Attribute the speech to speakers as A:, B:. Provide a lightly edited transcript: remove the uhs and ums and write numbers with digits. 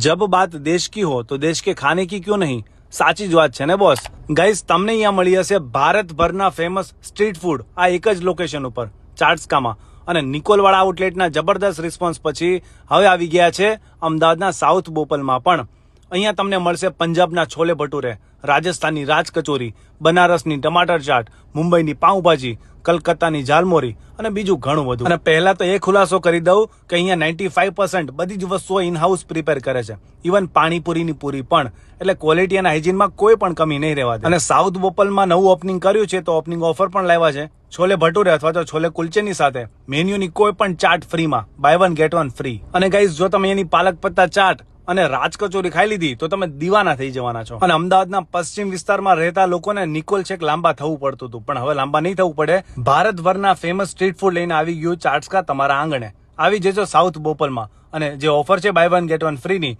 A: जब बात देश की हो तो देश के खाने की क्यों नहीं? સાચી જ વાત છે ને બોસ. ગાઈસ, તમને અહીંયા મળી હશે ભારતભરના ફેમસ સ્ટ્રીટ ફૂડ આ એક જ લોકેશન ઉપર, ચાર્ટ્સકામાં. અને નિકોલવાળા આઉટલેટના જબરદસ્ત રિસ્પોન્સ પછી હવે આવી ગયા છે અમદાવાદના સાઉથ બોપલમાં પણ. અહીંયા તમને મળશે પંજાબના છોલે ભટુરે, રાજસ્થાનની રાજ કચોરી, બનારસની ટમાટર ચાટ, મુંબઈની પાઉંભાજી, કલકત્તાની ઝાલમોરી અને બીજું ઘણું બધું. અને પહેલા તો એ ખુલાસો કરી દઉં કે અહીંયા 95% બધી જ વસ્તુઓ ઇન હાઉસ પ્રિપેર કરે છે, ઇવન પાણીપુરીની પૂરી પણ. એટલે ક્વોલિટી અને હાઇજીનમાં કોઈ પણ કમી નહીં રહેવા દે. અને સાઉથ બોપલમાં નવું ઓપનિંગ કર્યું છે તો ઓપનિંગ ઓફર પણ લાવ્યા છે. છોલે ભટુરે અથવા તો છોલે કુલચેની સાથે મેન્યુની કોઈ પણ ચાટ ફ્રીમાં, buy one get one free. અને ગાઈઝ, જો તમે એની પાલક પત્તા ચાટ અને રાજકચોરી ખાઈ લીધી તો તમે દીવાના થઈ જવાના છો. અને અમદાવાદના પશ્ચિમ વિસ્તારમાં રહેતા લોકોને નિકોલ છેક લાંબા થવું પડતું હતું, પણ હવે લાંબા નહીં થવું પડે. ભારતભરના ફેમસ સ્ટ્રીટ ફૂડ લઈને આવી ગયું ચાર્ટ્સકા તમારા આંગણે. આવી જજો સાઉથ બોપલમાં. અને જે ઓફર છે બાય વન ગેટ વન ફ્રીની